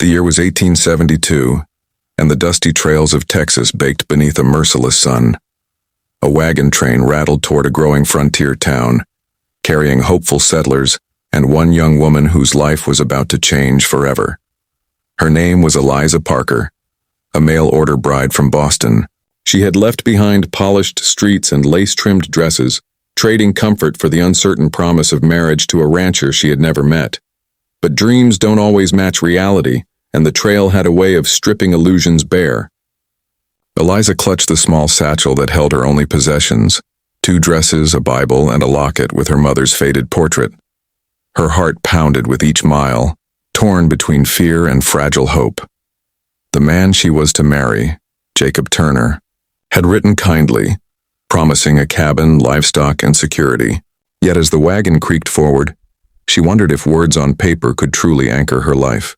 The year was 1872, and the dusty trails of Texas baked beneath a merciless sun. A wagon train rattled toward a growing frontier town, carrying hopeful settlers and one young woman whose life was about to change forever. Her name was Eliza Parker, a mail-order bride from Boston. She had left behind polished streets and lace-trimmed dresses, trading comfort for the uncertain promise of marriage to a rancher she had never met. But dreams don't always match reality, and the trail had a way of stripping illusions bare. Eliza clutched the small satchel that held her only possessions, 2 dresses, a Bible, and a locket with her mother's faded portrait. Her heart pounded with each mile, torn between fear and fragile hope. The man she was to marry, Jacob Turner, had written kindly, promising a cabin, livestock, and security. Yet as the wagon creaked forward, she wondered if words on paper could truly anchor her life.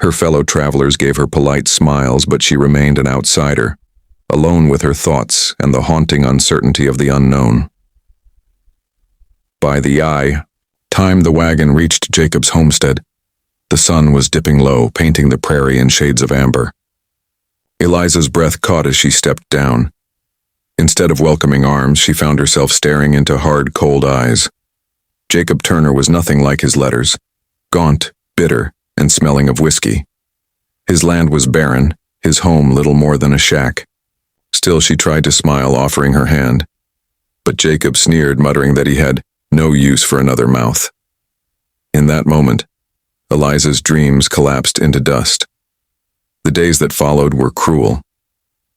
Her fellow travelers gave her polite smiles, but she remained an outsider, alone with her thoughts and the haunting uncertainty of the unknown. By the time the wagon reached Jacob's homestead, the sun was dipping low, painting the prairie in shades of amber. Eliza's breath caught as she stepped down. Instead of welcoming arms, she found herself staring into hard, cold eyes. Jacob Turner was nothing like his letters, gaunt, bitter, and smelling of whiskey. His land was barren, his home little more than a shack. Still, she tried to smile, offering her hand. But Jacob sneered, muttering that he had no use for another mouth. In that moment, Eliza's dreams collapsed into dust. The days that followed were cruel.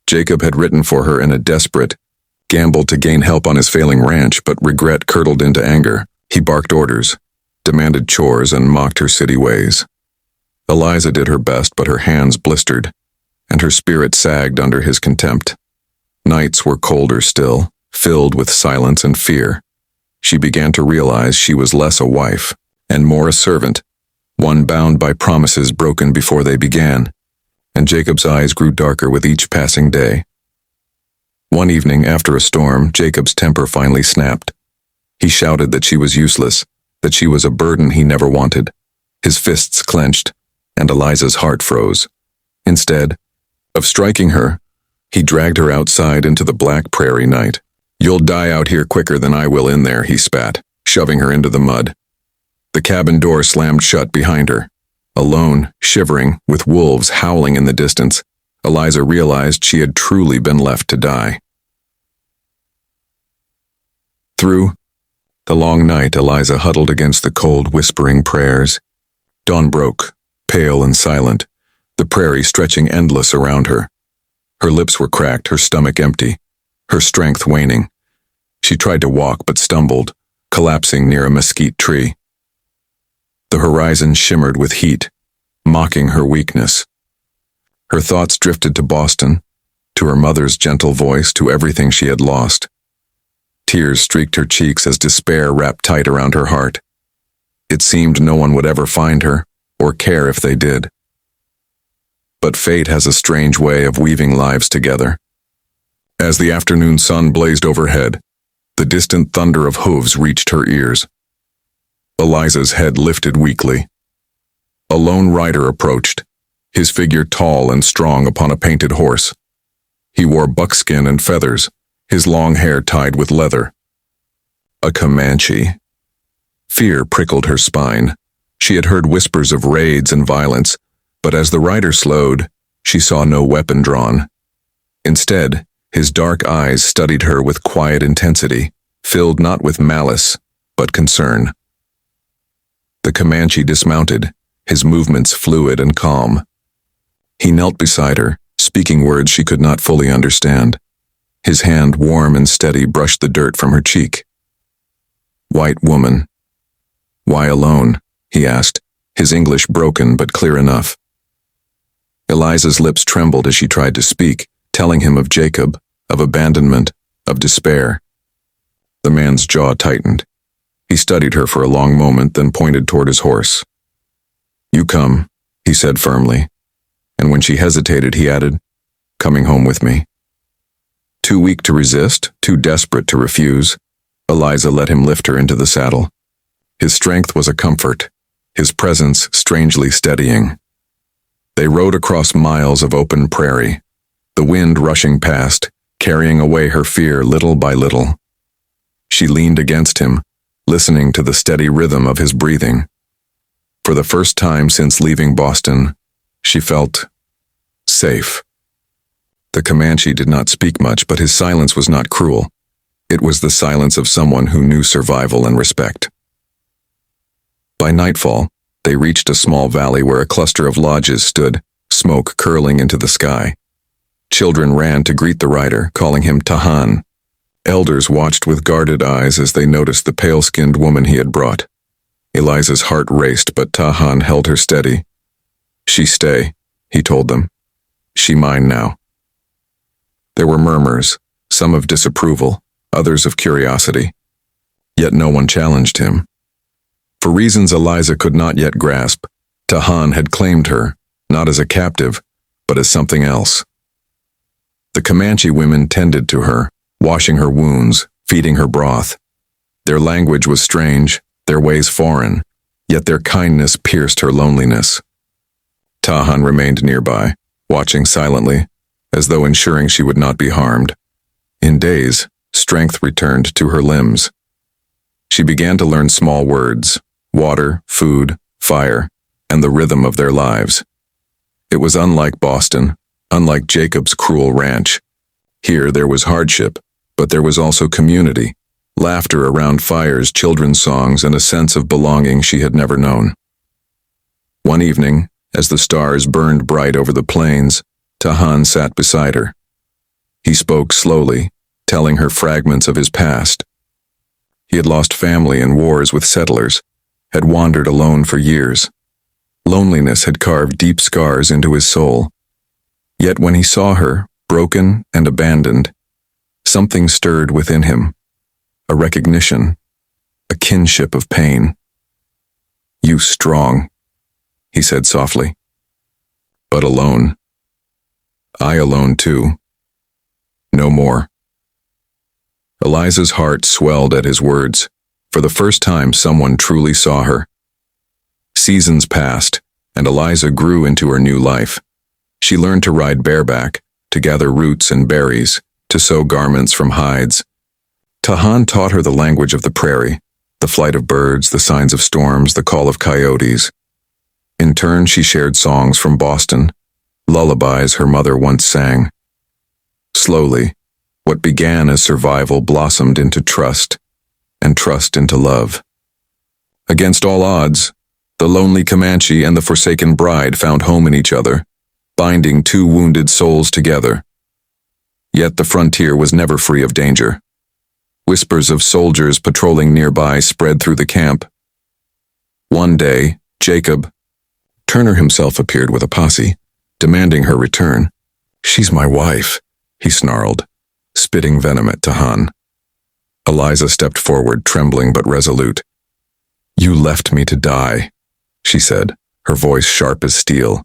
Jacob had written for her in a desperate gamble to gain help on his failing ranch, but regret curdled into anger. He barked orders, demanded chores, and mocked her city ways. Eliza did her best, but her hands blistered, and her spirit sagged under his contempt. Nights were colder still, filled with silence and fear. She began to realize she was less a wife and more a servant, one bound by promises broken before they began, and Jacob's eyes grew darker with each passing day. One evening, after a storm, Jacob's temper finally snapped. He shouted that she was useless, that she was a burden he never wanted. His fists clenched, and Eliza's heart froze. Instead of striking her, he dragged her outside into the black prairie night. "You'll die out here quicker than I will in there," he spat, shoving her into the mud. The cabin door slammed shut behind her. Alone, shivering, with wolves howling in the distance, Eliza realized she had truly been left to die. Through the long night, Eliza huddled against the cold, whispering prayers. Dawn broke, pale and silent, the prairie stretching endless around her. Her lips were cracked, her stomach empty, her strength waning. She tried to walk but stumbled, collapsing near a mesquite tree. The horizon shimmered with heat, mocking her weakness. Her thoughts drifted to Boston, to her mother's gentle voice, to everything she had lost. Tears streaked her cheeks as despair wrapped tight around her heart. It seemed no one would ever find her, or care if they did. But fate has a strange way of weaving lives together. As the afternoon sun blazed overhead, the distant thunder of hooves reached her ears. Eliza's head lifted weakly. A lone rider approached, his figure tall and strong upon a painted horse. He wore buckskin and feathers, his long hair tied with leather. A Comanche. Fear prickled her spine. She had heard whispers of raids and violence, but as the rider slowed, she saw no weapon drawn. Instead, his dark eyes studied her with quiet intensity, filled not with malice, but concern. The Comanche dismounted, his movements fluid and calm. He knelt beside her, speaking words she could not fully understand. His hand, warm and steady, brushed the dirt from her cheek. "White woman. Why alone?" he asked, his English broken but clear enough. Eliza's lips trembled as she tried to speak, telling him of Jacob, of abandonment, of despair. The man's jaw tightened. He studied her for a long moment, then pointed toward his horse. "You come," he said firmly, and when she hesitated, he added, "Coming home with me." Too weak to resist, too desperate to refuse, Eliza let him lift her into the saddle. His strength was a comfort, his presence strangely steadying. They rode across miles of open prairie, the wind rushing past, carrying away her fear little by little. She leaned against him, listening to the steady rhythm of his breathing. For the first time since leaving Boston, she felt safe. The Comanche did not speak much, but his silence was not cruel. It was the silence of someone who knew survival and respect. By nightfall, they reached a small valley where a cluster of lodges stood, smoke curling into the sky. Children ran to greet the rider, calling him Tahan. Elders watched with guarded eyes as they noticed the pale-skinned woman he had brought. Eliza's heart raced, but Tahan held her steady. "She stay," he told them. "She mine now." There were murmurs, some of disapproval, others of curiosity. Yet no one challenged him. For reasons Eliza could not yet grasp, Tahan had claimed her, not as a captive, but as something else. The Comanche women tended to her, washing her wounds, feeding her broth. Their language was strange, their ways foreign, yet their kindness pierced her loneliness. Tahan remained nearby, watching silently, as though ensuring she would not be harmed. In days, strength returned to her limbs. She began to learn small words: water, food, fire, and the rhythm of their lives. It was unlike Boston, unlike Jacob's cruel ranch. Here there was hardship, but there was also community, laughter around fires, children's songs, and a sense of belonging she had never known. One evening, as the stars burned bright over the plains, Tahan sat beside her. He spoke slowly, telling her fragments of his past. He had lost family in wars with settlers, had wandered alone for years. Loneliness had carved deep scars into his soul. Yet when he saw her, broken and abandoned, something stirred within him, a recognition, a kinship of pain. "You strong," he said softly. "But alone. I alone too. No more." Eliza's heart swelled at his words. For the first time, someone truly saw her. Seasons passed, and Eliza grew into her new life. She learned to ride bareback, to gather roots and berries, to sew garments from hides. Tahan taught her the language of the prairie, the flight of birds, the signs of storms, the call of coyotes. In turn, she shared songs from Boston, lullabies her mother once sang. Slowly, what began as survival blossomed into trust, and trust into love. Against all odds, the lonely Comanche and the forsaken bride found home in each other, binding two wounded souls together. Yet the frontier was never free of danger. Whispers of soldiers patrolling nearby spread through the camp. One day, Jacob, Turner himself, appeared with a posse, demanding her return. "She's my wife," he snarled, spitting venom at Tahan. Eliza stepped forward, trembling but resolute. "You left me to die," she said, her voice sharp as steel.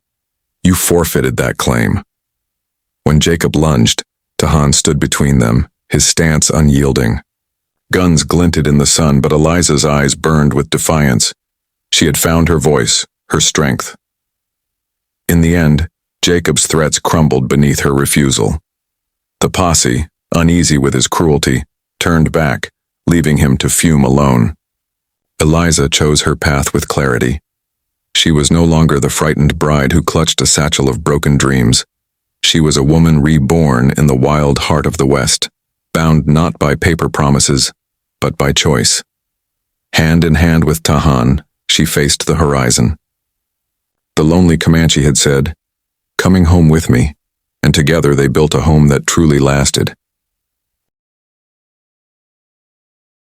"You forfeited that claim." When Jacob lunged, Tahan stood between them, his stance unyielding. Guns glinted in the sun, but Eliza's eyes burned with defiance. She had found her voice, her strength. In the end, Jacob's threats crumbled beneath her refusal. The posse, uneasy with his cruelty, turned back, leaving him to fume alone. Eliza chose her path with clarity. She was no longer the frightened bride who clutched a satchel of broken dreams. She was a woman reborn in the wild heart of the West, bound not by paper promises, but by choice. Hand in hand with Tahan, she faced the horizon. The lonely Comanche had said, "Coming home with me," and together they built a home that truly lasted.